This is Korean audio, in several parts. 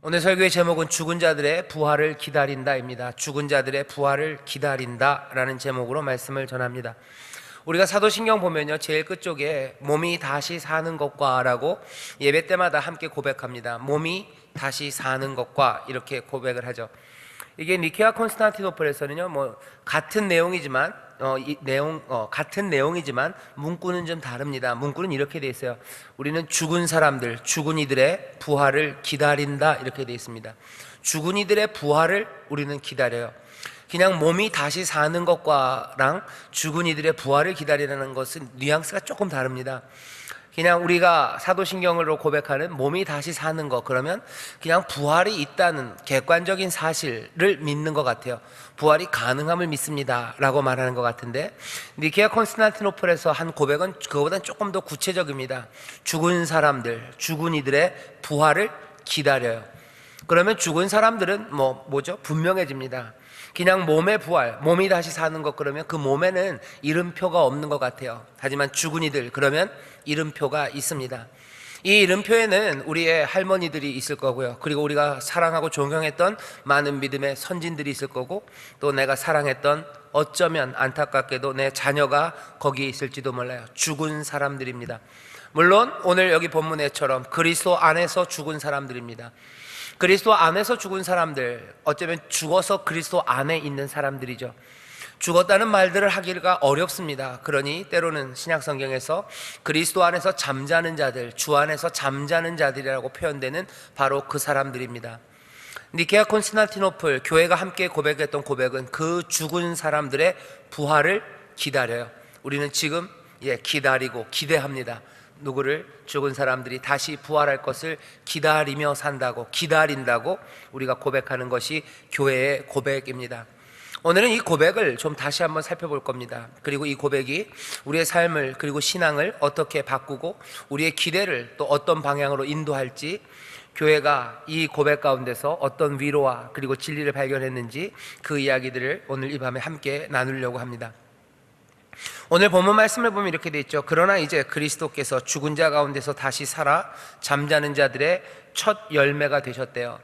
오늘 설교의 제목은 죽은 자들의 부활을 기다린다입니다. 죽은 자들의 부활을 기다린다라는 제목으로 말씀을 전합니다. 우리가 사도신경 보면요, 제일 끝쪽에 몸이 다시 사는 것과 라고 예배 때마다 함께 고백합니다. 몸이 다시 사는 것과 이렇게 고백을 하죠. 이게 니케아 콘스탄티노플에서는요, 같은 내용이지만 같은 내용이지만 문구는 좀 다릅니다. 문구는 이렇게 돼 있어요. 우리는 죽은 사람들, 죽은 이들의 부활을 기다린다 이렇게 돼 있습니다. 죽은 이들의 부활을 우리는 기다려요. 그냥 몸이 다시 사는 것과랑 죽은 이들의 부활을 기다리라는 것은 뉘앙스가 조금 다릅니다. 그냥 우리가 사도신경으로 고백하는 몸이 다시 사는 것, 그러면 그냥 부활이 있다는 객관적인 사실을 믿는 것 같아요. 부활이 가능함을 믿습니다 라고 말하는 것 같은데, 니케아 콘스탄티노플에서 한 고백은 그거보다는 조금 더 구체적입니다. 죽은 사람들, 죽은 이들의 부활을 기다려요. 그러면 죽은 사람들은 뭐죠? 분명해집니다. 그냥 몸의 부활, 몸이 다시 사는 것, 그러면 그 몸에는 이름표가 없는 것 같아요. 하지만 죽은 이들, 그러면 이름표가 있습니다. 이 이름표에는 우리의 할머니들이 있을 거고요, 그리고 우리가 사랑하고 존경했던 많은 믿음의 선진들이 있을 거고, 또 내가 사랑했던, 어쩌면 안타깝게도 내 자녀가 거기에 있을지도 몰라요. 죽은 사람들입니다. 물론 오늘 여기 본문에처럼 그리스도 안에서 죽은 사람들입니다. 그리스도 안에서 죽은 사람들, 어쩌면 죽어서 그리스도 안에 있는 사람들이죠. 죽었다는 말들을 하기가 어렵습니다. 그러니 때로는 신약성경에서 그리스도 안에서 잠자는 자들, 주 안에서 잠자는 자들이라고 표현되는 바로 그 사람들입니다. 니케아 콘스탄티노플 교회가 함께 고백했던 고백은 그 죽은 사람들의 부활을 기다려요. 우리는 지금 기다리고 기대합니다. 누구를? 죽은 사람들이 다시 부활할 것을 기다리며 산다고, 기다린다고 우리가 고백하는 것이 교회의 고백입니다. 오늘은 이 고백을 좀 다시 한번 살펴볼 겁니다. 그리고 이 고백이 우리의 삶을, 그리고 신앙을 어떻게 바꾸고 우리의 기대를 또 어떤 방향으로 인도할지, 교회가 이 고백 가운데서 어떤 위로와 그리고 진리를 발견했는지, 그 이야기들을 오늘 이 밤에 함께 나누려고 합니다. 오늘 본문 말씀을 보면 이렇게 돼 있죠. 그러나 이제 그리스도께서 죽은 자 가운데서 다시 살아 잠자는 자들의 첫 열매가 되셨대요.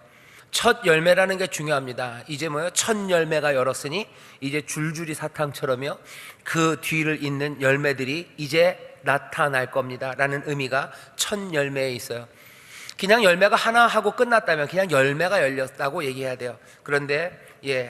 첫 열매라는 게 중요합니다. 이제 첫 열매가 열었으니 이제 줄줄이 사탕처럼요, 그 뒤를 잇는 열매들이 이제 나타날 겁니다 라는 의미가 첫 열매에 있어요. 그냥 열매가 하나 하고 끝났다면 그냥 열매가 열렸다고 얘기해야 돼요. 그런데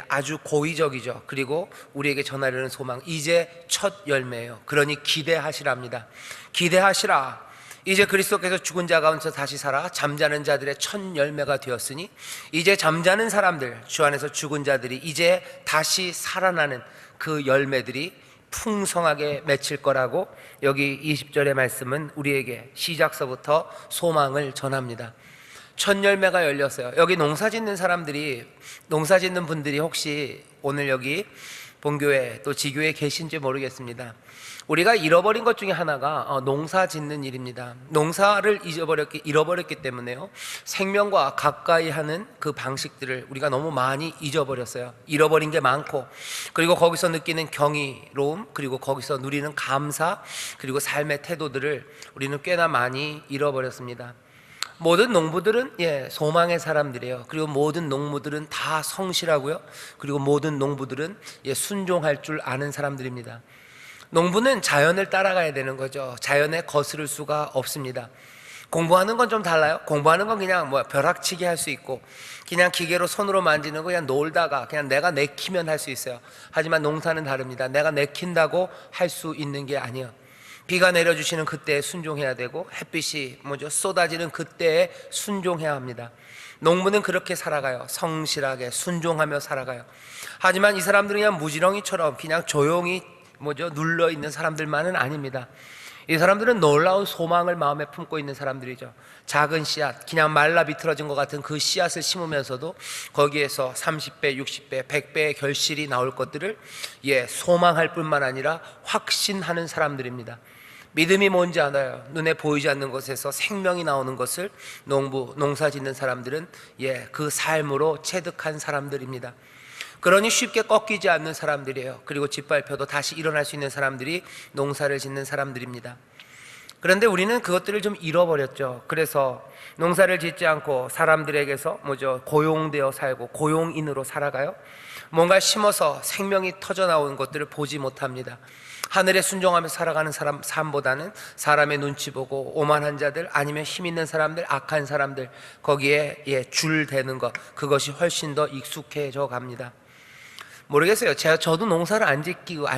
아주 고의적이죠. 그리고 우리에게 전하려는 소망, 이제 첫 열매예요. 그러니 기대하시랍니다. 기대하시라. 이제 그리스도께서 죽은 자 가운데서 다시 살아 잠자는 자들의 첫 열매가 되었으니 이제 잠자는 사람들, 주 안에서 죽은 자들이 이제 다시 살아나는 그 열매들이 풍성하게 맺힐 거라고 여기 20절의 말씀은 우리에게 시작서부터 소망을 전합니다. 첫 열매가 열렸어요. 여기 농사 짓는 분들이 혹시 오늘 여기 본교회 또 지교회에 계신지 모르겠습니다. 우리가 잃어버린 것 중에 하나가 농사 짓는 일입니다. 농사를 잃어버렸기 때문에요, 생명과 가까이 하는 그 방식들을 우리가 너무 많이 잊어버렸어요. 잃어버린 게 많고, 그리고 거기서 느끼는 경이로움, 그리고 거기서 누리는 감사, 그리고 삶의 태도들을 우리는 꽤나 많이 잃어버렸습니다. 모든 농부들은 소망의 사람들이에요. 그리고 모든 농부들은 다 성실하고요, 그리고 모든 농부들은 순종할 줄 아는 사람들입니다. 농부는 자연을 따라가야 되는 거죠. 자연에 거스를 수가 없습니다. 공부하는 건 좀 달라요. 공부하는 건 그냥 벼락치기 할 수 있고, 그냥 기계로 손으로 만지는 거 그냥 놀다가 그냥 내가 내키면 할 수 있어요. 하지만 농사는 다릅니다. 내가 내킨다고 할 수 있는 게 아니에요. 비가 내려주시는 그때에 순종해야 되고, 햇빛이 쏟아지는 그때에 순종해야 합니다. 농부는 그렇게 살아가요. 성실하게 순종하며 살아가요. 하지만 이 사람들은 그냥 무지렁이처럼 그냥 조용히 눌러있는 사람들만은 아닙니다. 이 사람들은 놀라운 소망을 마음에 품고 있는 사람들이죠. 작은 씨앗, 그냥 말라 비틀어진 것 같은 그 씨앗을 심으면서도 거기에서 30배, 60배, 100배의 결실이 나올 것들을 소망할 뿐만 아니라 확신하는 사람들입니다. 믿음이 뭔지 알아요. 눈에 보이지 않는 것에서 생명이 나오는 것을 농사 짓는 사람들은 그 삶으로 체득한 사람들입니다. 그러니 쉽게 꺾이지 않는 사람들이에요. 그리고 짓밟혀도 다시 일어날 수 있는 사람들이 농사를 짓는 사람들입니다. 그런데 우리는 그것들을 좀 잃어버렸죠. 그래서 농사를 짓지 않고 사람들에게서 고용되어 살고 고용인으로 살아가요. 뭔가 심어서 생명이 터져 나오는 것들을 보지 못합니다. 하늘에 순종하며 살아가는 삶보다는 사람의 눈치 보고 오만한 자들, 아니면 힘 있는 사람들, 악한 사람들, 거기에 줄 대는 것, 그것이 훨씬 더 익숙해져 갑니다. 모르겠어요. 저도 농사를 안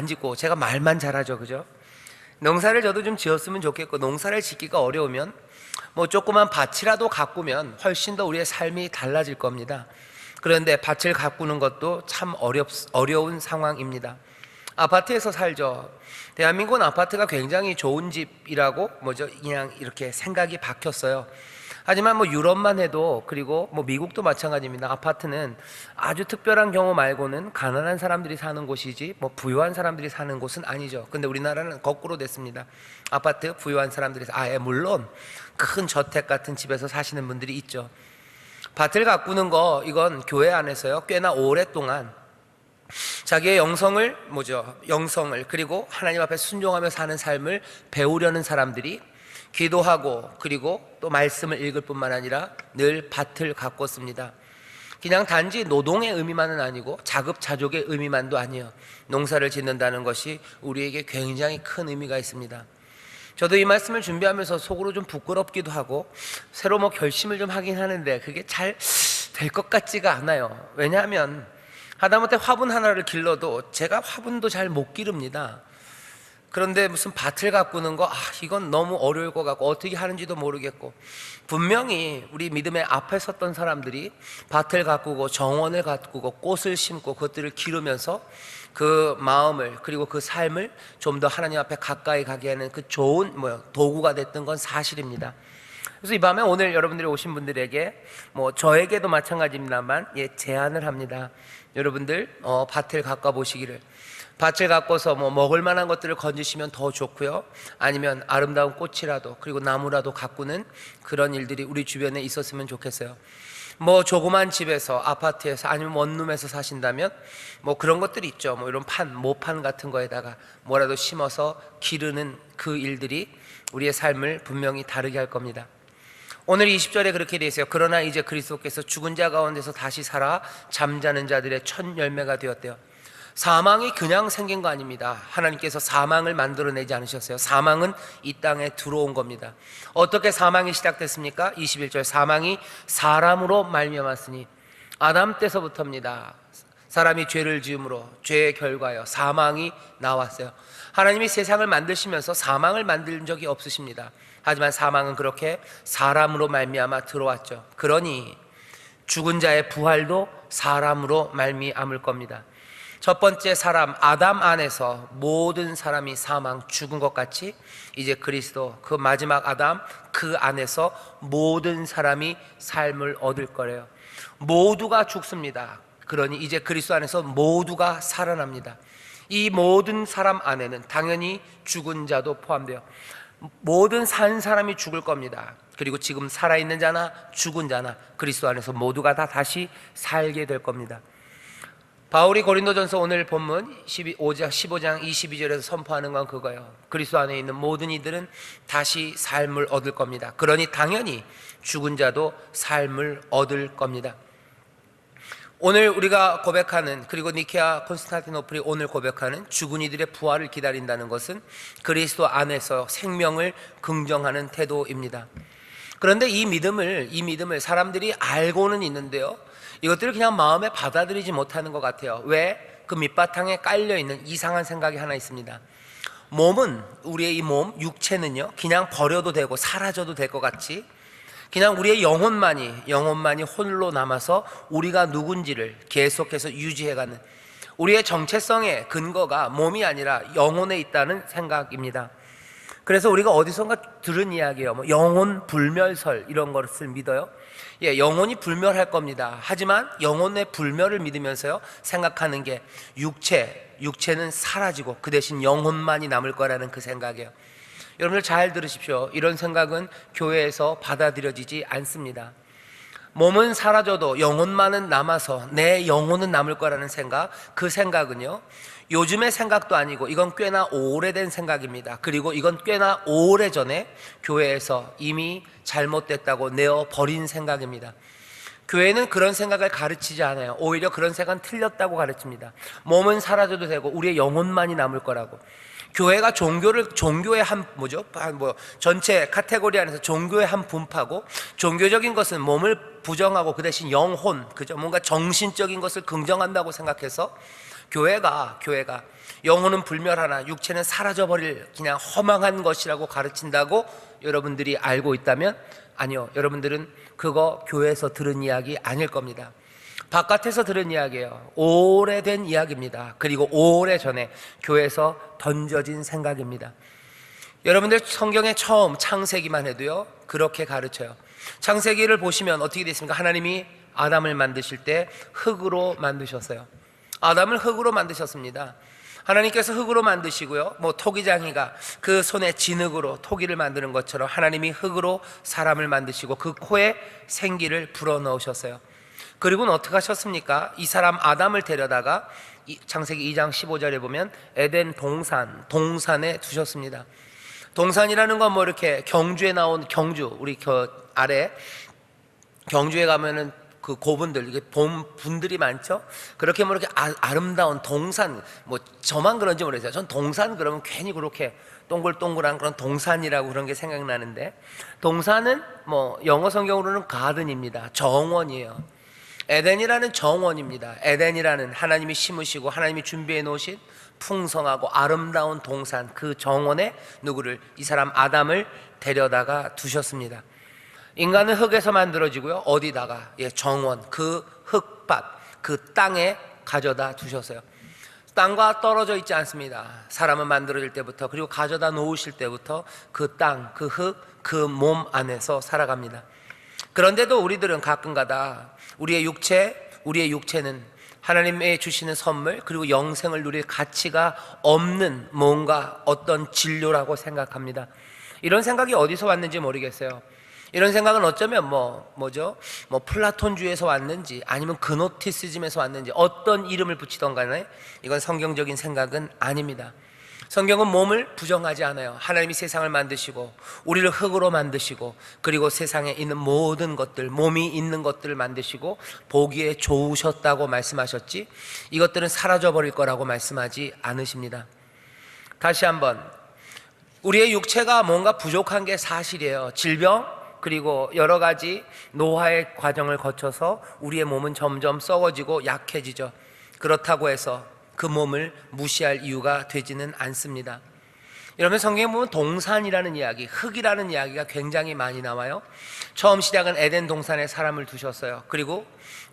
짓고 제가 말만 잘하죠, 그죠? 농사를 저도 좀 지었으면 좋겠고, 농사를 짓기가 어려우면 조그만 밭이라도 가꾸면 훨씬 더 우리의 삶이 달라질 겁니다. 그런데 밭을 가꾸는 것도 참 어려운 상황입니다. 아파트에서 살죠. 대한민국은 아파트가 굉장히 좋은 집이라고 그냥 이렇게 생각이 박혔어요. 하지만 유럽만 해도, 그리고 미국도 마찬가지입니다. 아파트는 아주 특별한 경우 말고는 가난한 사람들이 사는 곳이지 부유한 사람들이 사는 곳은 아니죠. 근데 우리나라는 거꾸로 됐습니다. 아파트 부유한 사람들이, 물론 큰 저택 같은 집에서 사시는 분들이 있죠. 밭을 가꾸는 거, 이건 교회 안에서요 꽤나 오랫동안 자기의 영성을 그리고 하나님 앞에 순종하며 사는 삶을 배우려는 사람들이 기도하고, 그리고 또 말씀을 읽을 뿐만 아니라 늘 밭을 가꿨습니다. 그냥 단지 노동의 의미만은 아니고 자급자족의 의미만도 아니에요. 농사를 짓는다는 것이 우리에게 굉장히 큰 의미가 있습니다. 저도 이 말씀을 준비하면서 속으로 좀 부끄럽기도 하고 새로 결심을 좀 하긴 하는데 그게 잘 될 것 같지가 않아요. 왜냐하면 하다못해 화분 하나를 길러도 제가 화분도 잘 못 기릅니다. 그런데 무슨 밭을 가꾸는 거, 이건 너무 어려울 것 같고 어떻게 하는지도 모르겠고, 분명히 우리 믿음의 앞에 섰던 사람들이 밭을 가꾸고 정원을 가꾸고 꽃을 심고 그것들을 기르면서 그 마음을, 그리고 그 삶을 좀 더 하나님 앞에 가까이 가게 하는 그 좋은 도구가 됐던 건 사실입니다. 그래서 이 밤에 오늘 여러분들이 오신 분들에게 저에게도 마찬가지입니다만 제안을 합니다. 여러분들 밭을 가꿔 보시기를. 밭을 가꿔서 먹을 만한 것들을 건지시면 더 좋고요, 아니면 아름다운 꽃이라도, 그리고 나무라도 가꾸는 그런 일들이 우리 주변에 있었으면 좋겠어요. 조그만 집에서, 아파트에서, 아니면 원룸에서 사신다면 그런 것들이 있죠. 이런 모판 같은 거에다가 뭐라도 심어서 기르는 그 일들이 우리의 삶을 분명히 다르게 할 겁니다. 오늘 20절에 그렇게 되어 있어요. 그러나 이제 그리스도께서 죽은 자 가운데서 다시 살아 잠자는 자들의 첫 열매가 되었대요. 사망이 그냥 생긴 거 아닙니다. 하나님께서 사망을 만들어내지 않으셨어요. 사망은 이 땅에 들어온 겁니다. 어떻게 사망이 시작됐습니까? 21절, 사망이 사람으로 말미암았으니, 아담 때서부터입니다. 사람이 죄를 지음으로 죄의 결과여 사망이 나왔어요. 하나님이 세상을 만드시면서 사망을 만든 적이 없으십니다. 하지만 사망은 그렇게 사람으로 말미암아 들어왔죠. 그러니 죽은 자의 부활도 사람으로 말미암을 겁니다. 첫 번째 사람 아담 안에서 모든 사람이 사망, 죽은 것 같이 이제 그리스도, 그 마지막 아담, 그 안에서 모든 사람이 삶을 얻을 거래요. 모두가 죽습니다. 그러니 이제 그리스도 안에서 모두가 살아납니다. 이 모든 사람 안에는 당연히 죽은 자도 포함돼요. 모든 산 사람이 죽을 겁니다. 그리고 지금 살아있는 자나 죽은 자나 그리스도 안에서 모두가 다 다시 살게 될 겁니다. 바울이 고린도전서 오늘 본문 15장 22절에서 선포하는 건 그거예요. 그리스도 안에 있는 모든 이들은 다시 삶을 얻을 겁니다. 그러니 당연히 죽은 자도 삶을 얻을 겁니다. 오늘 우리가 고백하는, 그리고 니케아 콘스탄티노플이 오늘 고백하는 죽은 이들의 부활을 기다린다는 것은 그리스도 안에서 생명을 긍정하는 태도입니다. 그런데 이 믿음을 사람들이 알고는 있는데요, 이것들을 그냥 마음에 받아들이지 못하는 것 같아요. 왜? 그 밑바탕에 깔려있는 이상한 생각이 하나 있습니다. 우리의 이 몸, 육체는요 그냥 버려도 되고 사라져도 될 것 같이, 그냥 우리의 영혼만이 홀로 남아서 우리가 누군지를 계속해서 유지해가는, 우리의 정체성의 근거가 몸이 아니라 영혼에 있다는 생각입니다. 그래서 우리가 어디선가 들은 이야기예요. 영혼 불멸설, 이런 것을 믿어요. 영혼이 불멸할 겁니다. 하지만 영혼의 불멸을 믿으면서요 생각하는 게 육체는 사라지고 그 대신 영혼만이 남을 거라는 그 생각이에요. 여러분들 잘 들으십시오. 이런 생각은 교회에서 받아들여지지 않습니다. 몸은 사라져도 영혼만은 남아서 내 영혼은 남을 거라는 생각, 그 생각은요, 요즘의 생각도 아니고 이건 꽤나 오래된 생각입니다. 그리고 이건 꽤나 오래전에 교회에서 이미 잘못됐다고 내어버린 생각입니다. 교회는 그런 생각을 가르치지 않아요. 오히려 그런 생각은 틀렸다고 가르칩니다. 몸은 사라져도 되고 우리의 영혼만이 남을 거라고. 교회가 종교의 한 전체 카테고리 안에서 종교의 한 분파고, 종교적인 것은 몸을 부정하고 그 대신 영혼, 그죠? 뭔가 정신적인 것을 긍정한다고 생각해서 교회가 영혼은 불멸하나 육체는 사라져버릴 그냥 허망한 것이라고 가르친다고 여러분들이 알고 있다면, 아니요, 여러분들은 그거 교회에서 들은 이야기 아닐 겁니다. 바깥에서 들은 이야기예요. 오래된 이야기입니다. 그리고 오래전에 교회에서 던져진 생각입니다. 여러분들 성경의 처음 창세기만 해도요, 그렇게 가르쳐요. 창세기를 보시면 어떻게 되어 있습니까? 하나님이 아담을 만드실 때 흙으로 만드셨어요. 아담을 흙으로 만드셨습니다. 하나님께서 흙으로 만드시고요, 토기장이가 그 손에 진흙으로 토기를 만드는 것처럼 하나님이 흙으로 사람을 만드시고 그 코에 생기를 불어넣으셨어요. 그리고는 어떻게 하셨습니까? 이 사람 아담을 데려다가 창세기 2장 15절에 보면 에덴 동산에 두셨습니다. 동산이라는 건 이렇게 경주에 나온 경주, 우리 아래 경주에 가면은 그 고분들, 이게 봄분들이 많죠? 그렇게 이렇게 아름다운 동산, 저만 그런지 모르겠어요. 전 동산 그러면 괜히 그렇게 동글동글한 그런 동산이라고 그런 게 생각나는데, 동산은 영어 성경으로는 가든입니다. 정원이에요. 에덴이라는 정원입니다. 에덴이라는 하나님이 심으시고 하나님이 준비해 놓으신 풍성하고 아름다운 동산, 그 정원에 이 사람 아담을 데려다가 두셨습니다. 인간은 흙에서 만들어지고요, 어디다가? 정원, 그 흙밭, 그 땅에 가져다 두셨어요. 땅과 떨어져 있지 않습니다. 사람은 만들어질 때부터, 그리고 가져다 놓으실 때부터 그 땅, 그 흙, 그 몸 안에서 살아갑니다. 그런데도 우리들은 가끔가다 우리의 육체는 하나님의 주시는 선물, 그리고 영생을 누릴 가치가 없는 뭔가 어떤 진료라고 생각합니다. 이런 생각이 어디서 왔는지 모르겠어요. 이런 생각은 어쩌면 플라톤주의에서 왔는지 아니면 그노티시즘에서 왔는지 어떤 이름을 붙이던 간에 이건 성경적인 생각은 아닙니다. 성경은 몸을 부정하지 않아요. 하나님이 세상을 만드시고 우리를 흙으로 만드시고, 그리고 세상에 있는 모든 것들, 몸이 있는 것들을 만드시고 보기에 좋으셨다고 말씀하셨지, 이것들은 사라져버릴 거라고 말씀하지 않으십니다. 다시 한번, 우리의 육체가 뭔가 부족한 게 사실이에요. 질병, 그리고 여러 가지 노화의 과정을 거쳐서 우리의 몸은 점점 썩어지고 약해지죠. 그렇다고 해서 그 몸을 무시할 이유가 되지는 않습니다. 여러분, 성경에 보면 동산이라는 이야기, 흙이라는 이야기가 굉장히 많이 나와요. 처음 시작은 에덴 동산에 사람을 두셨어요. 그리고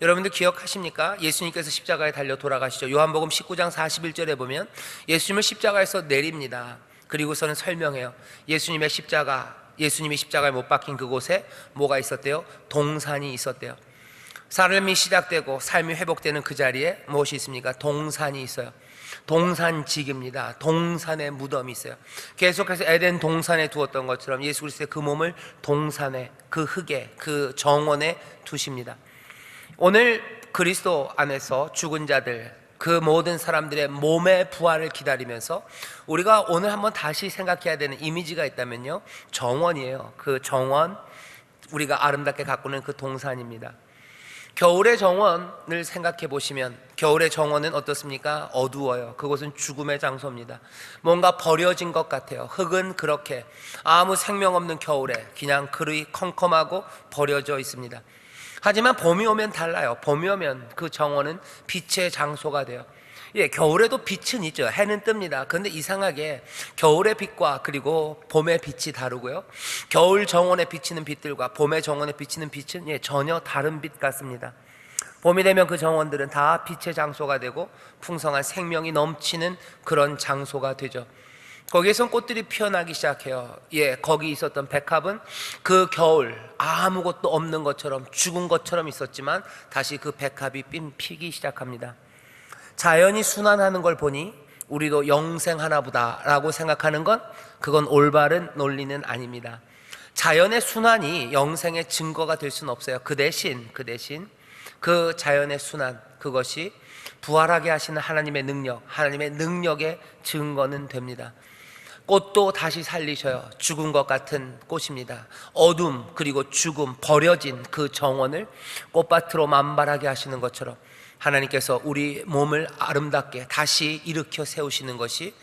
여러분들 기억하십니까? 예수님께서 십자가에 달려 돌아가시죠. 요한복음 19장 41절에 보면 예수님을 십자가에서 내립니다. 그리고서는 설명해요. 예수님이 십자가에 못 박힌 그곳에 뭐가 있었대요? 동산이 있었대요. 삶이 시작되고 삶이 회복되는 그 자리에 무엇이 있습니까? 동산이 있어요. 동산직입니다. 동산의 무덤이 있어요. 계속해서 에덴 동산에 두었던 것처럼 예수 그리스도의 그 몸을 동산에, 그 흙에, 그 정원에 두십니다. 오늘 그리스도 안에서 죽은 자들, 그 모든 사람들의 몸의 부활을 기다리면서 우리가 오늘 한번 다시 생각해야 되는 이미지가 있다면요, 정원이에요. 그 정원, 우리가 아름답게 가꾸는 그 동산입니다. 겨울의 정원을 생각해 보시면 겨울의 정원은 어떻습니까? 어두워요. 그곳은 죽음의 장소입니다. 뭔가 버려진 것 같아요. 흙은 그렇게 아무 생명 없는 겨울에 그냥 그릇이 컴컴하고 버려져 있습니다. 하지만 봄이 오면 달라요. 봄이 오면 그 정원은 빛의 장소가 돼요. 겨울에도 빛은 있죠. 해는 뜹니다. 그런데 이상하게 겨울의 빛과 그리고 봄의 빛이 다르고요, 겨울 정원에 비치는 빛들과 봄의 정원에 비치는 빛은 전혀 다른 빛 같습니다. 봄이 되면 그 정원들은 다 빛의 장소가 되고 풍성한 생명이 넘치는 그런 장소가 되죠. 거기에선 꽃들이 피어나기 시작해요. 거기 있었던 백합은 그 겨울 아무것도 없는 것처럼 죽은 것처럼 있었지만 다시 그 백합이 피기 시작합니다. 자연이 순환하는 걸 보니 우리도 영생하나 보다 라고 생각하는 건, 그건 올바른 논리는 아닙니다. 자연의 순환이 영생의 증거가 될 수는 없어요. 그 대신 그 자연의 순환, 그것이 부활하게 하시는 하나님의 능력, 하나님의 능력의 증거는 됩니다. 꽃도 다시 살리셔요. 죽은 것 같은 꽃입니다. 어둠 그리고 죽음, 버려진 그 정원을 꽃밭으로 만발하게 하시는 것처럼 하나님께서 우리 몸을 아름답게 다시 일으켜 세우시는 것이,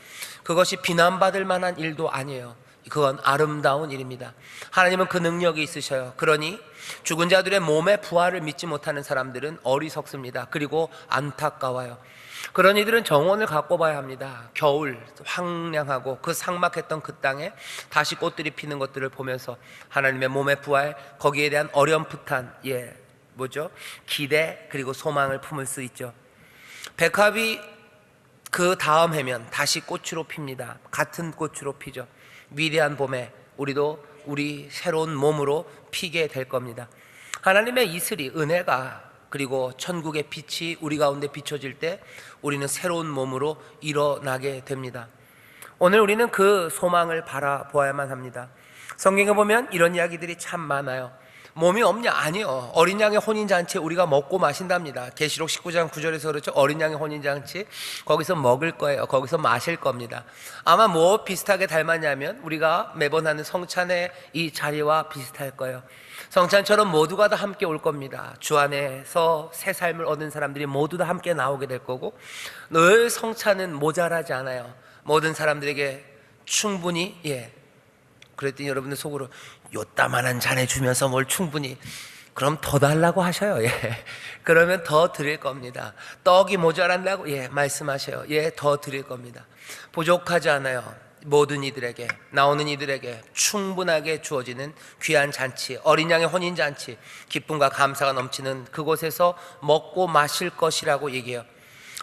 그것이 비난받을 만한 일도 아니에요. 그건 아름다운 일입니다. 하나님은 그 능력이 있으셔요. 그러니 죽은 자들의 몸의 부활을 믿지 못하는 사람들은 어리석습니다. 그리고 안타까워요. 그런 이들은 정원을 갖고 봐야 합니다. 겨울 황량하고 그 삭막했던 그 땅에 다시 꽃들이 피는 것들을 보면서 하나님의 몸의 부활, 거기에 대한 어렴풋한 기대 그리고 소망을 품을 수 있죠. 백합이 그 다음 해면 다시 꽃으로 핍니다. 같은 꽃으로 피죠. 위대한 봄에 우리도 우리 새로운 몸으로 피게 될 겁니다. 하나님의 이슬이, 은혜가, 그리고 천국의 빛이 우리 가운데 비춰질 때 우리는 새로운 몸으로 일어나게 됩니다. 오늘 우리는 그 소망을 바라보아야만 합니다. 성경에 보면 이런 이야기들이 참 많아요. 몸이 없냐? 아니요. 어린 양의 혼인잔치에 우리가 먹고 마신답니다. 계시록 19장 9절에서 그렇죠. 어린 양의 혼인잔치, 거기서 먹을 거예요. 거기서 마실 겁니다. 아마 뭐 비슷하게 닮았냐면 우리가 매번 하는 성찬의 이 자리와 비슷할 거예요. 성찬처럼 모두가 다 함께 올 겁니다. 주 안에서 새 삶을 얻은 사람들이 모두 다 함께 나오게 될 거고, 늘 성찬은 모자라지 않아요. 모든 사람들에게 충분히, 그랬더니 여러분들 속으로 요따만한 잔에 주면서 뭘 충분히, 그럼 더 달라고 하셔요. 그러면 더 드릴 겁니다. 떡이 모자란다고 말씀하셔요. 더 드릴 겁니다. 부족하지 않아요. 모든 이들에게, 나오는 이들에게 충분하게 주어지는 귀한 잔치, 어린 양의 혼인잔치, 기쁨과 감사가 넘치는 그곳에서 먹고 마실 것이라고 얘기해요.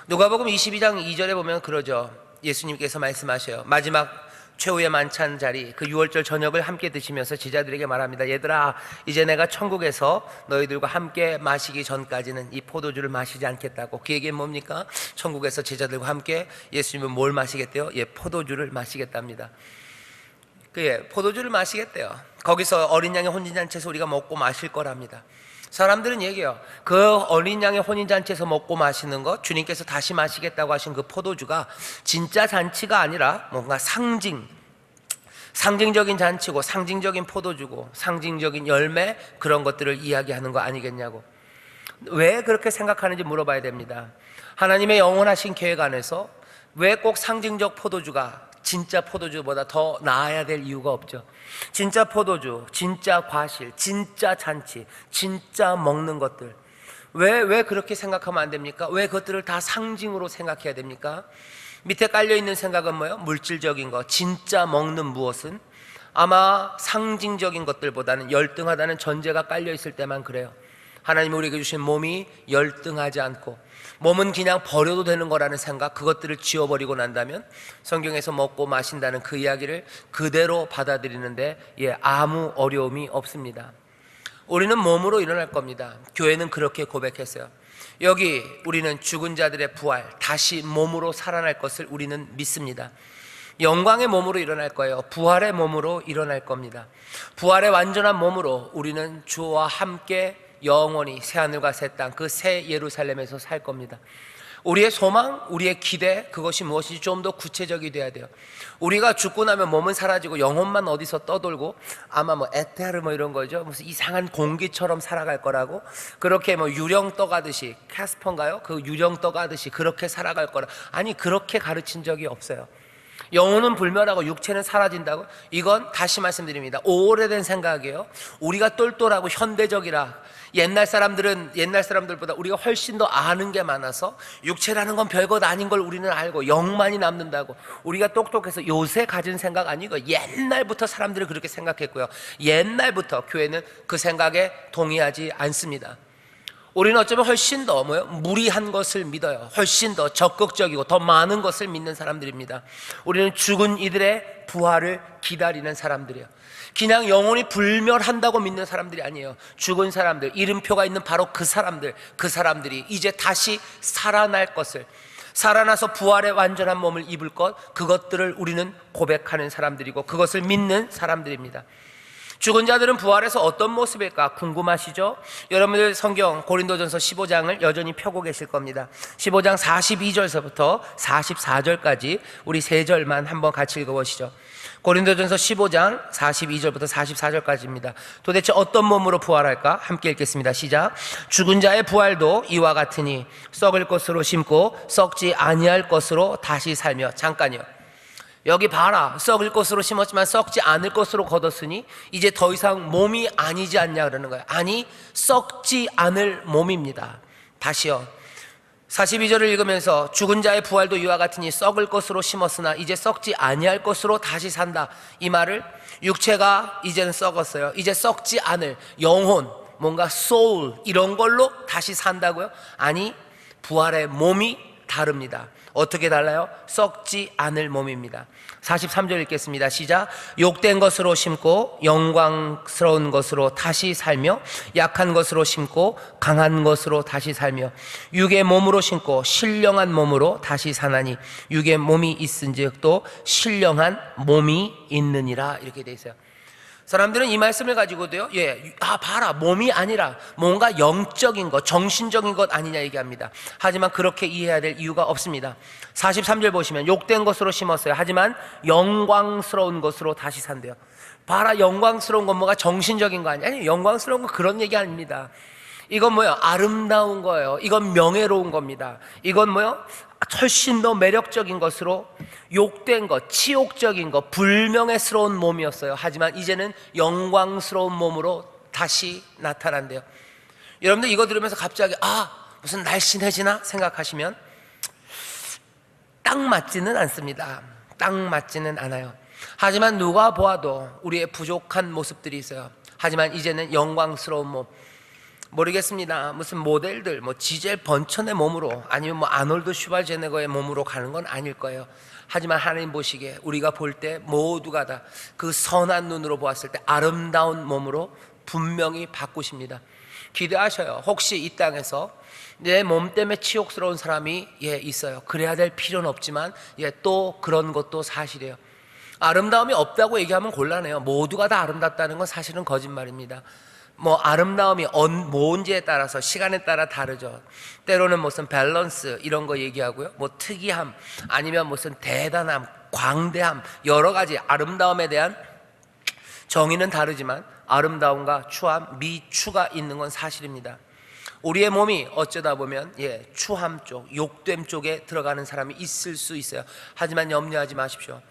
누가복음 22장 2절에 보면 그러죠. 예수님께서 말씀하셔요. 마지막 최후의 만찬 자리, 그 6월절 저녁을 함께 드시면서 제자들에게 말합니다. 얘들아, 이제 내가 천국에서 너희들과 함께 마시기 전까지는 이 포도주를 마시지 않겠다고. 그 얘기는 뭡니까? 천국에서 제자들과 함께 예수님은 뭘 마시겠대요? 포도주를 마시겠답니다. 포도주를 마시겠대요. 거기서 어린 양의 혼인잔치에서 우리가 먹고 마실 거랍니다. 사람들은 얘기해요. 그 어린 양의 혼인잔치에서 먹고 마시는 것, 주님께서 다시 마시겠다고 하신 그 포도주가 진짜 잔치가 아니라 뭔가 상징적인 잔치고, 상징적인 포도주고, 상징적인 열매, 그런 것들을 이야기하는 거 아니겠냐고. 왜 그렇게 생각하는지 물어봐야 됩니다. 하나님의 영원하신 계획 안에서 왜 꼭 상징적 포도주가 진짜 포도주보다 더 나아야 될 이유가 없죠. 진짜 포도주, 진짜 과실, 진짜 잔치, 진짜 먹는 것들, 왜 그렇게 생각하면 안 됩니까? 왜 그것들을 다 상징으로 생각해야 됩니까? 밑에 깔려있는 생각은 뭐예요? 물질적인 것, 진짜 먹는 무엇은 아마 상징적인 것들보다는 열등하다는 전제가 깔려있을 때만 그래요. 하나님이 우리에게 주신 몸이 열등하지 않고, 몸은 그냥 버려도 되는 거라는 생각, 그것들을 지워버리고 난다면 성경에서 먹고 마신다는 그 이야기를 그대로 받아들이는데 아무 어려움이 없습니다. 우리는 몸으로 일어날 겁니다. 교회는 그렇게 고백했어요. 여기 우리는 죽은 자들의 부활, 다시 몸으로 살아날 것을 우리는 믿습니다. 영광의 몸으로 일어날 거예요. 부활의 몸으로 일어날 겁니다. 부활의 완전한 몸으로 우리는 주와 함께 영원히 새하늘과 새 땅, 그 새 예루살렘에서 살 겁니다. 우리의 소망, 우리의 기대, 그것이 무엇인지 좀 더 구체적이 돼야 돼요. 우리가 죽고 나면 몸은 사라지고 영혼만 어디서 떠돌고, 아마 에테르 이런 거죠. 무슨 이상한 공기처럼 살아갈 거라고, 그렇게 유령 떠가듯이, 캐스퍼인가요? 그 유령 떠가듯이 그렇게 살아갈 거라. 아니, 그렇게 가르친 적이 없어요. 영혼은 불멸하고 육체는 사라진다고? 이건 다시 말씀드립니다. 오래된 생각이에요. 우리가 똘똘하고 현대적이라, 옛날 사람들보다 우리가 훨씬 더 아는 게 많아서 육체라는 건 별것 아닌 걸 우리는 알고 영만이 남는다고, 우리가 똑똑해서 요새 가진 생각 아니고 옛날부터 사람들이 그렇게 생각했고요. 옛날부터 교회는 그 생각에 동의하지 않습니다. 우리는 어쩌면 훨씬 더 무리한 것을 믿어요. 훨씬 더 적극적이고 더 많은 것을 믿는 사람들입니다. 우리는 죽은 이들의 부활을 기다리는 사람들이에요. 그냥 영혼이 불멸한다고 믿는 사람들이 아니에요. 죽은 사람들, 이름표가 있는 바로 그 사람들이 이제 다시 살아날 것을, 살아나서 부활의 완전한 몸을 입을 것, 그것들을 우리는 고백하는 사람들이고 그것을 믿는 사람들입니다. 죽은 자들은 부활해서 어떤 모습일까 궁금하시죠? 여러분들 성경 고린도전서 15장을 여전히 펴고 계실 겁니다. 15장 42절서부터 44절까지 우리 세 절만 한번 같이 읽어보시죠. 고린도전서 15장 42절부터 44절까지입니다. 도대체 어떤 몸으로 부활할까? 함께 읽겠습니다. 시작. 죽은 자의 부활도 이와 같으니 썩을 것으로 심고 썩지 아니할 것으로 다시 살며. 잠깐요. 여기 봐라, 썩을 것으로 심었지만 썩지 않을 것으로 거뒀으니 이제 더 이상 몸이 아니지 않냐 그러는 거예요. 아니, 썩지 않을 몸입니다. 다시요. 42절을 읽으면서 죽은 자의 부활도 이와 같으니 썩을 것으로 심었으나 이제 썩지 아니할 것으로 다시 산다. 이 말을 육체가 이제는 썩었어요. 이제 썩지 않을 영혼, 뭔가 soul 이런 걸로 다시 산다고요? 아니, 부활의 몸이 다릅니다. 어떻게 달라요? 썩지 않을 몸입니다. 43절 읽겠습니다. 시작. 욕된 것으로 심고 영광스러운 것으로 다시 살며 약한 것으로 심고 강한 것으로 다시 살며 육의 몸으로 심고 신령한 몸으로 다시 사나니 육의 몸이 있은즉 또 신령한 몸이 있느니라. 이렇게 돼 있어요. 사람들은 이 말씀을 가지고도요, 봐라, 몸이 아니라 뭔가 영적인 것, 정신적인 것 아니냐 얘기합니다. 하지만 그렇게 이해해야 될 이유가 없습니다. 43절 보시면 욕된 것으로 심었어요. 하지만 영광스러운 것으로 다시 산대요. 봐라, 영광스러운 건 뭐가 정신적인 거 아니야? 아니, 영광스러운 건 그런 얘기 아닙니다. 이건 뭐예요? 아름다운 거예요. 이건 명예로운 겁니다. 이건 뭐예요? 훨씬 더 매력적인 것으로 욕된 것, 치욕적인 것, 불명예스러운 몸이었어요. 하지만 이제는 영광스러운 몸으로 다시 나타난대요. 여러분들 이거 들으면서 갑자기 무슨 날씬해지나 생각하시면 딱 맞지는 않습니다. 딱 맞지는 않아요. 하지만 누가 보아도 우리의 부족한 모습들이 있어요. 하지만 이제는 영광스러운 몸, 모르겠습니다. 무슨 모델들, 지젤 번천의 몸으로 아니면 아놀드 슈발제네거의 몸으로 가는 건 아닐 거예요. 하지만 하나님 보시기에 우리가 볼 때 모두가 다 그 선한 눈으로 보았을 때 아름다운 몸으로 분명히 바꾸십니다. 기대하셔요. 혹시 이 땅에서 내 몸 때문에 치욕스러운 사람이 있어요. 그래야 될 필요는 없지만 또 그런 것도 사실이에요. 아름다움이 없다고 얘기하면 곤란해요. 모두가 다 아름답다는 건 사실은 거짓말입니다. 아름다움이 뭔지에 따라서 시간에 따라 다르죠. 때로는 무슨 밸런스 이런 거 얘기하고요. 특이함 아니면 무슨 대단함, 광대함, 여러 가지 아름다움에 대한 정의는 다르지만 아름다움과 추함, 미추가 있는 건 사실입니다. 우리의 몸이 어쩌다 보면 추함 쪽, 욕됨 쪽에 들어가는 사람이 있을 수 있어요. 하지만 염려하지 마십시오.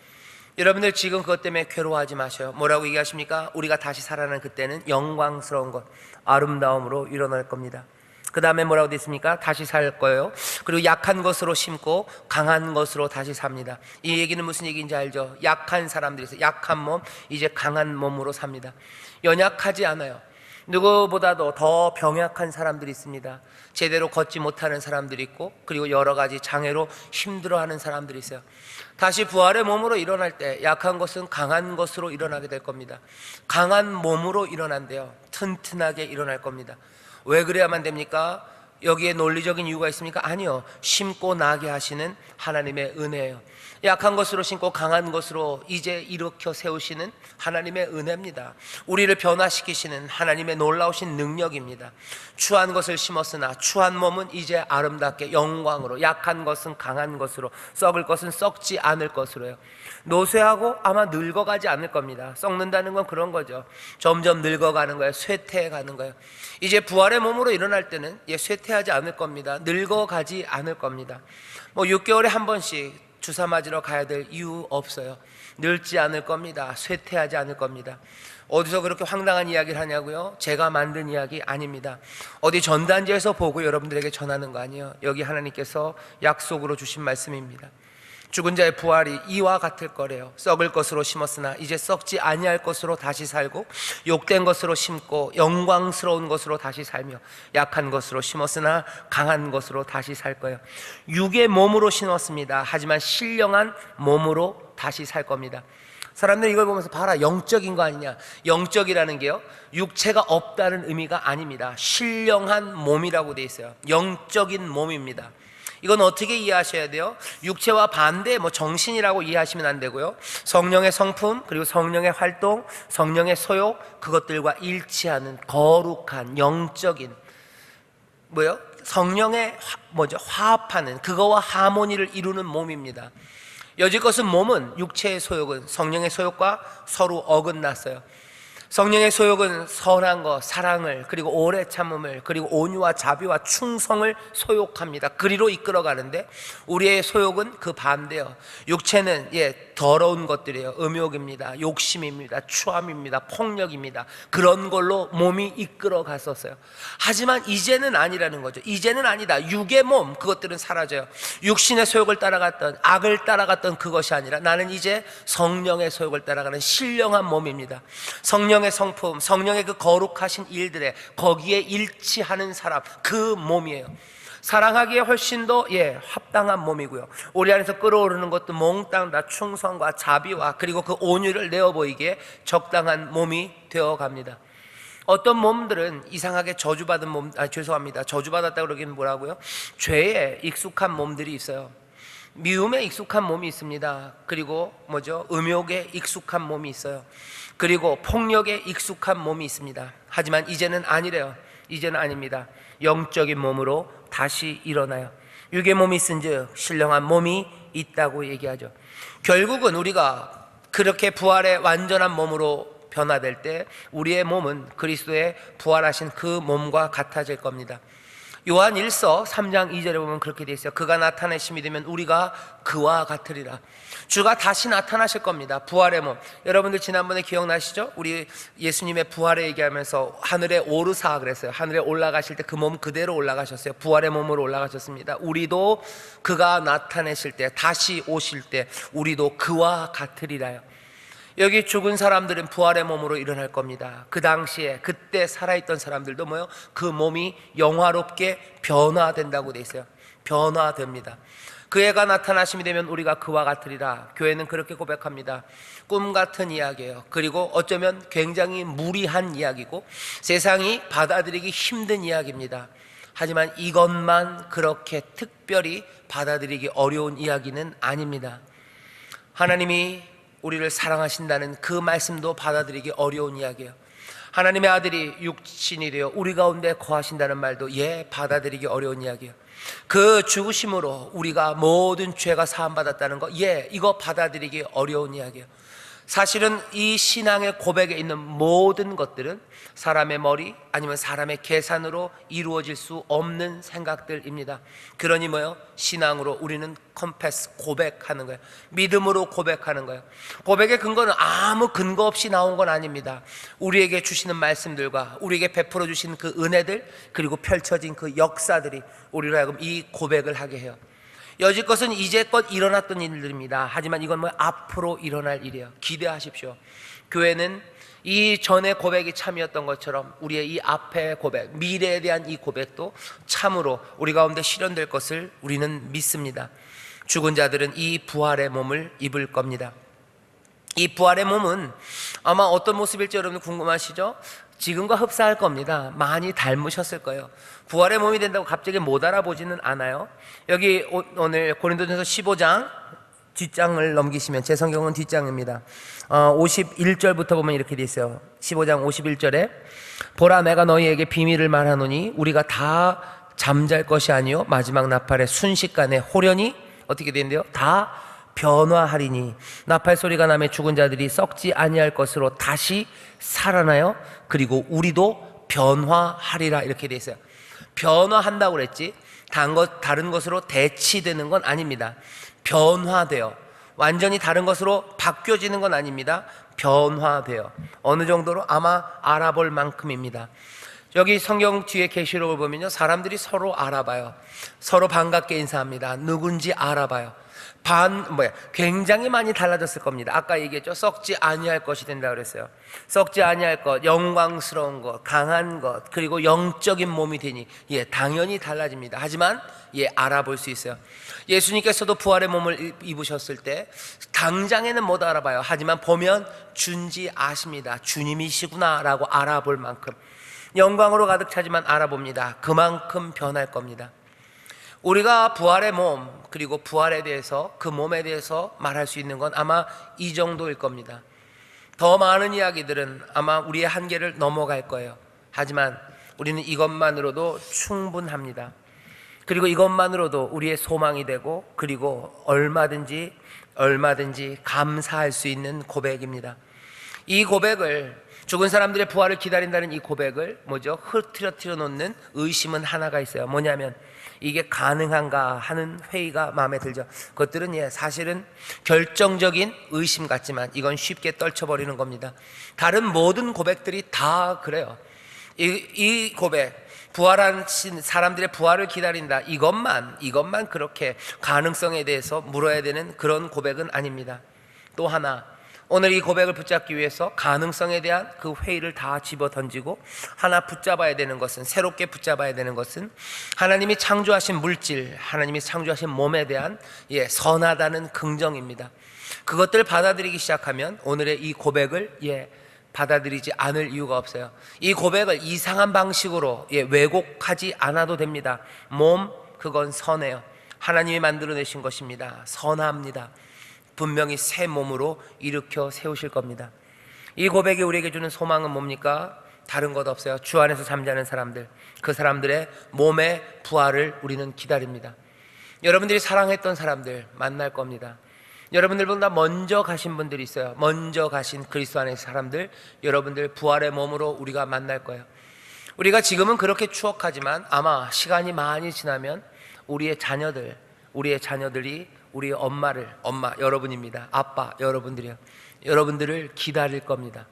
여러분들 지금 그것 때문에 괴로워하지 마셔요. 뭐라고 얘기하십니까? 우리가 다시 살아나는 그때는 영광스러운 것, 아름다움으로 일어날 겁니다. 그 다음에 뭐라고 됐습니까? 다시 살 거예요. 그리고 약한 것으로 심고 강한 것으로 다시 삽니다. 이 얘기는 무슨 얘기인지 알죠? 약한 사람들이 있어요. 약한 몸, 이제 강한 몸으로 삽니다. 연약하지 않아요. 누구보다도 더 병약한 사람들이 있습니다. 제대로 걷지 못하는 사람들이 있고, 그리고 여러 가지 장애로 힘들어하는 사람들이 있어요. 다시 부활의 몸으로 일어날 때 약한 것은 강한 것으로 일어나게 될 겁니다. 강한 몸으로 일어난대요. 튼튼하게 일어날 겁니다. 왜 그래야만 됩니까? 여기에 논리적인 이유가 있습니까? 아니요. 심고 나게 하시는 하나님의 은혜예요. 약한 것으로 심고 강한 것으로 이제 일으켜 세우시는 하나님의 은혜입니다. 우리를 변화시키시는 하나님의 놀라우신 능력입니다. 추한 것을 심었으나 추한 몸은 이제 아름답게 영광으로, 약한 것은 강한 것으로, 썩을 것은 썩지 않을 것으로요. 노쇠하고 아마 늙어가지 않을 겁니다. 썩는다는 건 그런 거죠. 점점 늙어가는 거예요. 쇠퇴해가는 거예요. 이제 부활의 몸으로 일어날 때는 쇠퇴하지 않을 겁니다. 늙어가지 않을 겁니다. 6개월에 한 번씩 주사 맞으러 가야 될 이유 없어요. 늙지 않을 겁니다. 쇠퇴하지 않을 겁니다. 어디서 그렇게 황당한 이야기를 하냐고요? 제가 만든 이야기 아닙니다. 어디 전단지에서 보고 여러분들에게 전하는 거 아니에요. 여기 하나님께서 약속으로 주신 말씀입니다. 죽은 자의 부활이 이와 같을 거래요. 썩을 것으로 심었으나 이제 썩지 아니할 것으로 다시 살고, 욕된 것으로 심고 영광스러운 것으로 다시 살며, 약한 것으로 심었으나 강한 것으로 다시 살 거예요. 육의 몸으로 심었습니다. 하지만 신령한 몸으로 다시 살 겁니다. 사람들이 이걸 보면서 봐라, 영적인 거 아니냐. 영적이라는 게요, 육체가 없다는 의미가 아닙니다. 신령한 몸이라고 돼 있어요. 영적인 몸입니다. 이건 어떻게 이해하셔야 돼요? 육체와 반대 정신이라고 이해하시면 안 되고요. 성령의 성품, 그리고 성령의 활동, 성령의 소욕, 그것들과 일치하는 거룩한 영적인 성령의 화합하는, 그거와 하모니를 이루는 몸입니다. 여지껏은 몸은, 육체의 소욕은 성령의 소욕과 서로 어긋났어요. 성령의 소욕은 선한 것, 사랑을, 그리고 오래 참음을, 그리고 온유와 자비와 충성을 소욕합니다. 그리로 이끌어가는데, 우리의 소욕은 그 반대요. 육체는 더러운 것들이에요. 음욕입니다, 욕심입니다, 추함입니다, 폭력입니다. 그런 걸로 몸이 이끌어 갔었어요. 하지만 이제는 아니라는 거죠. 이제는 아니다. 육의 몸, 그것들은 사라져요. 육신의 소욕을 따라갔던, 악을 따라갔던 그것이 아니라 나는 이제 성령의 소욕을 따라가는 신령한 몸입니다. 성령의 성품, 성령의 그 거룩하신 일들에 거기에 일치하는 사람, 그 몸이에요. 사랑하기에 훨씬 더 합당한 몸이고요. 우리 안에서 끓어오르는 것도 몽땅 다 충성과 자비와 그리고 그 온유를 내어 보이기에 적당한 몸이 되어 갑니다. 어떤 몸들은 이상하게 저주받은 몸, 저주받았다 그러기는 뭐라고요? 죄에 익숙한 몸들이 있어요. 미움에 익숙한 몸이 있습니다. 그리고 음욕에 익숙한 몸이 있어요. 그리고 폭력에 익숙한 몸이 있습니다. 하지만 이제는 아니래요. 이제는 아닙니다. 영적인 몸으로 다시 일어나요. 육의 몸이 있은즉 신령한 몸이 있다고 얘기하죠. 결국은 우리가 그렇게 부활의 완전한 몸으로 변화될 때 우리의 몸은 그리스도의 부활하신 그 몸과 같아질 겁니다. 요한 1서 3장 2절에 보면 그렇게 되어 있어요. 그가 나타내심이 되면 우리가 그와 같으리라. 주가 다시 나타나실 겁니다. 부활의 몸. 여러분들 지난번에 기억나시죠? 우리 예수님의 부활을 얘기하면서 하늘에 오르사 그랬어요. 하늘에 올라가실 때 그 몸 그대로 올라가셨어요. 부활의 몸으로 올라가셨습니다. 우리도 그가 나타내실 때, 다시 오실 때 우리도 그와 같으리라요. 여기 죽은 사람들은 부활의 몸으로 일어날 겁니다. 그 당시에 그때 살아있던 사람들도 그 몸이 영화롭게 변화된다고 돼 있어요. 변화됩니다. 그 해가 나타나심이 되면 우리가 그와 같으리라. 교회는 그렇게 고백합니다. 꿈 같은 이야기예요. 그리고 어쩌면 굉장히 무리한 이야기고 세상이 받아들이기 힘든 이야기입니다. 하지만 이것만 그렇게 특별히 받아들이기 어려운 이야기는 아닙니다. 하나님이 우리를 사랑하신다는 그 말씀도 받아들이기 어려운 이야기예요. 하나님의 아들이 육신이 되어 우리 가운데 거하신다는 말도 받아들이기 어려운 이야기예요. 그 죽으심으로 우리가 모든 죄가 사함받았다는 거 이거 받아들이기 어려운 이야기예요. 사실은 이 신앙의 고백에 있는 모든 것들은 사람의 머리 아니면 사람의 계산으로 이루어질 수 없는 생각들입니다. 그러니 신앙으로 우리는 confess, 고백하는 거예요. 믿음으로 고백하는 거예요. 고백의 근거는 아무 근거 없이 나온 건 아닙니다. 우리에게 주시는 말씀들과 우리에게 베풀어 주신 그 은혜들, 그리고 펼쳐진 그 역사들이 우리로 하여금 이 고백을 하게 해요. 여지껏은 이제껏 일어났던 일들입니다. 하지만 이건 앞으로 일어날 일이에요. 기대하십시오. 교회는 이 전의 고백이 참이었던 것처럼 우리의 이 앞의 고백, 미래에 대한 이 고백도 참으로 우리 가운데 실현될 것을 우리는 믿습니다. 죽은 자들은 이 부활의 몸을 입을 겁니다. 이 부활의 몸은 아마 어떤 모습일지 여러분 궁금하시죠? 지금과 흡사할 겁니다. 많이 닮으셨을 거예요. 부활의 몸이 된다고 갑자기 못 알아보지는 않아요. 여기 오늘 고린도전서 15장 뒷장을 넘기시면, 제 성경은 뒷장입니다. 51절부터 보면 이렇게 돼 있어요. 15장 51절에 보라, 내가 너희에게 비밀을 말하노니 우리가 다 잠잘 것이 아니요 마지막 나팔의 순식간에 호련히 어떻게 된대요? 다 변화하리니 나팔 소리가 나매 죽은 자들이 썩지 아니할 것으로 다시 살아나요. 그리고 우리도 변화하리라 이렇게 돼 있어요. 변화한다고 그랬지 다른 것으로 대치되는 건 아닙니다. 변화돼요. 완전히 다른 것으로 바뀌어지는 건 아닙니다. 변화돼요. 어느 정도로 아마 알아볼 만큼입니다. 여기 성경 뒤에 계시록을 보면요, 사람들이 서로 알아봐요. 서로 반갑게 인사합니다. 누군지 알아봐요. 굉장히 많이 달라졌을 겁니다. 아까 얘기했죠. 썩지 아니할 것이 된다 그랬어요. 썩지 아니할 것, 영광스러운 것, 강한 것, 그리고 영적인 몸이 되니 당연히 달라집니다. 하지만 알아볼 수 있어요. 예수님께서도 부활의 몸을 입으셨을 때 당장에는 못 알아봐요. 하지만 보면 준지 아십니다. 주님이시구나 라고 알아볼 만큼 영광으로 가득 차지만 알아봅니다. 그만큼 변할 겁니다. 우리가 부활의 몸, 그리고 부활에 대해서, 그 몸에 대해서 말할 수 있는 건 아마 이 정도일 겁니다. 더 많은 이야기들은 아마 우리의 한계를 넘어갈 거예요. 하지만 우리는 이것만으로도 충분합니다. 그리고 이것만으로도 우리의 소망이 되고, 그리고 얼마든지 감사할 수 있는 고백입니다. 이 고백을, 죽은 사람들의 부활을 기다린다는 이 고백을 흐트러뜨려 놓는 의심은 하나가 있어요. 뭐냐면 이게 가능한가 하는 회의가 마음에 들죠. 그것들은 사실은 결정적인 의심 같지만 이건 쉽게 떨쳐버리는 겁니다. 다른 모든 고백들이 다 그래요. 이 고백, 부활한 사람들의 부활을 기다린다, 이것만 그렇게 가능성에 대해서 물어야 되는 그런 고백은 아닙니다. 또 하나, 오늘 이 고백을 붙잡기 위해서 가능성에 대한 그 회의를 다 집어 던지고 하나 붙잡아야 되는 것은, 새롭게 붙잡아야 되는 것은 하나님이 창조하신 물질, 하나님이 창조하신 몸에 대한 선하다는 긍정입니다. 그것들을 받아들이기 시작하면 오늘의 이 고백을 받아들이지 않을 이유가 없어요. 이 고백을 이상한 방식으로 왜곡하지 않아도 됩니다. 몸, 그건 선해요. 하나님이 만들어내신 것입니다. 선합니다. 분명히 새 몸으로 일으켜 세우실 겁니다. 이 고백이 우리에게 주는 소망은 뭡니까? 다른 것 없어요. 주 안에서 잠자는 사람들, 그 사람들의 몸의 부활을 우리는 기다립니다. 여러분들이 사랑했던 사람들 만날 겁니다. 여러분들보다 먼저 가신 분들이 있어요. 먼저 가신 그리스도 안의 사람들, 여러분들 부활의 몸으로 우리가 만날 거예요. 우리가 지금은 그렇게 추억하지만 아마 시간이 많이 지나면 우리의 자녀들이 우리 엄마, 여러분입니다. 아빠, 여러분들이요. 여러분들을 기다릴 겁니다.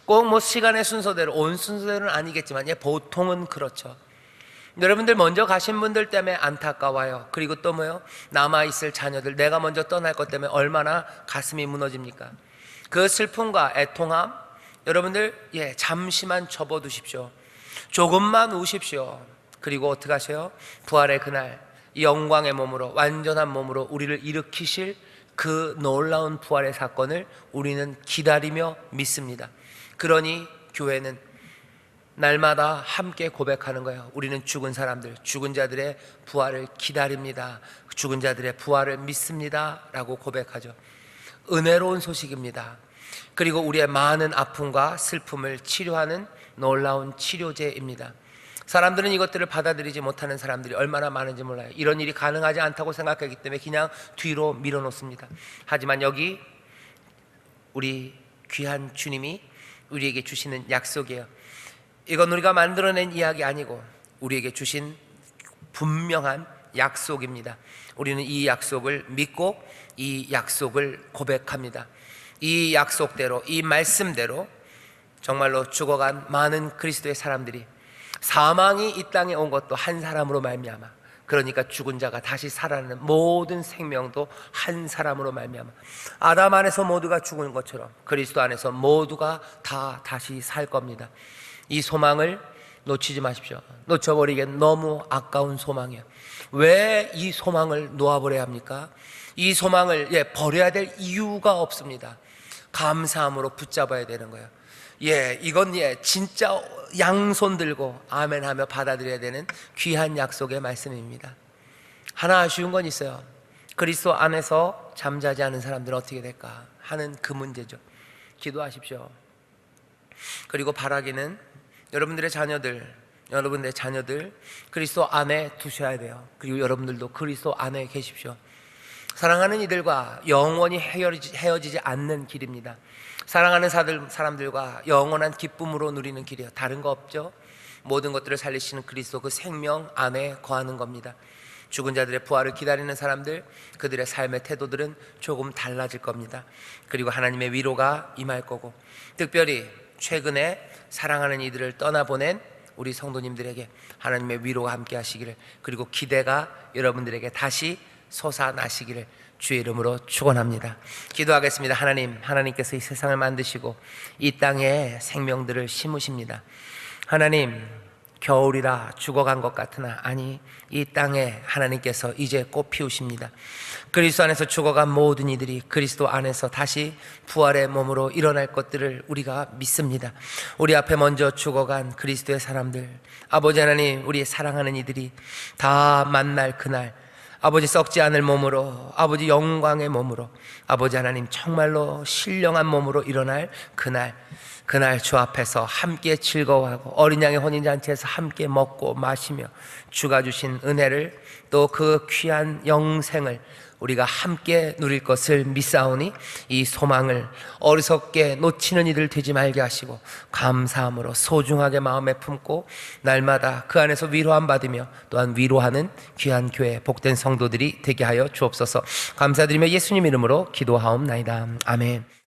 꼭 시간의 순서대로, 온 순서대로는 아니겠지만 보통은 그렇죠. 여러분들 먼저 가신 분들 때문에 안타까워요. 그리고 또 남아있을 자녀들, 내가 먼저 떠날 것 때문에 얼마나 가슴이 무너집니까? 그 슬픔과 애통함, 여러분들 잠시만 접어두십시오. 조금만 우십시오. 그리고 어떻게 하세요? 부활의 그날 이 영광의 몸으로, 완전한 몸으로 우리를 일으키실 그 놀라운 부활의 사건을 우리는 기다리며 믿습니다. 그러니 교회는 날마다 함께 고백하는 거예요. 우리는 죽은 사람들, 죽은 자들의 부활을 기다립니다. 죽은 자들의 부활을 믿습니다 라고 고백하죠. 은혜로운 소식입니다. 그리고 우리의 많은 아픔과 슬픔을 치료하는 놀라운 치료제입니다. 사람들은 이것들을 받아들이지 못하는 사람들이 얼마나 많은지 몰라요. 이런 일이 가능하지 않다고 생각하기 때문에 그냥 뒤로 밀어놓습니다. 하지만 여기 우리 귀한 주님이 우리에게 주시는 약속이에요. 이건 우리가 만들어낸 이야기 아니고 우리에게 주신 분명한 약속입니다. 우리는 이 약속을 믿고 이 약속을 고백합니다. 이 약속대로, 이 말씀대로 정말로 죽어간 많은 그리스도의 사람들이, 사망이 이 땅에 온 것도 한 사람으로 말미암아, 그러니까 죽은 자가 다시 살아나는 모든 생명도 한 사람으로 말미암아, 아담 안에서 모두가 죽은 것처럼 그리스도 안에서 모두가 다 다시 살 겁니다. 이 소망을 놓치지 마십시오. 놓쳐버리기엔 너무 아까운 소망이에요. 왜 이 소망을 놓아버려야 합니까? 이 소망을 버려야 될 이유가 없습니다. 감사함으로 붙잡아야 되는 거예요. 이건 진짜 양손 들고 아멘 하며 받아들여야 되는 귀한 약속의 말씀입니다. 하나 아쉬운 건 있어요. 그리스도 안에서 잠자지 않은 사람들은 어떻게 될까 하는 그 문제죠. 기도하십시오. 그리고 바라기는 여러분들의 자녀들 그리스도 안에 두셔야 돼요. 그리고 여러분들도 그리스도 안에 계십시오. 사랑하는 이들과 영원히 헤어지지 않는 길입니다. 사랑하는 사람들과 영원한 기쁨으로 누리는 길이에요. 다른 거 없죠? 모든 것들을 살리시는 그리스도, 그 생명 안에 거하는 겁니다. 죽은 자들의 부활을 기다리는 사람들, 그들의 삶의 태도들은 조금 달라질 겁니다. 그리고 하나님의 위로가 임할 거고, 특별히 최근에 사랑하는 이들을 떠나보낸 우리 성도님들에게 하나님의 위로가 함께 하시기를, 그리고 기대가 여러분들에게 다시 솟아나시기를 주의 이름으로 축원합니다. 기도하겠습니다. 하나님께서 이 세상을 만드시고 이 땅에 생명들을 심으십니다. 하나님, 겨울이라 죽어간 것 같으나 아니, 이 땅에 하나님께서 이제 꽃 피우십니다. 그리스도 안에서 죽어간 모든 이들이 그리스도 안에서 다시 부활의 몸으로 일어날 것들을 우리가 믿습니다. 우리 앞에 먼저 죽어간 그리스도의 사람들, 아버지 하나님, 우리 사랑하는 이들이 다 만날 그날, 아버지 썩지 않을 몸으로, 아버지 영광의 몸으로, 아버지 하나님 정말로 신령한 몸으로 일어날 그날 주 앞에서 함께 즐거워하고 어린 양의 혼인잔치에서 함께 먹고 마시며 주가 주신 은혜를, 또 그 귀한 영생을 우리가 함께 누릴 것을 믿사오니 이 소망을 어리석게 놓치는 이들 되지 말게 하시고 감사함으로 소중하게 마음에 품고 날마다 그 안에서 위로함 받으며 또한 위로하는 귀한 교회 복된 성도들이 되게 하여 주옵소서. 감사드리며 예수님 이름으로 기도하옵나이다. 아멘.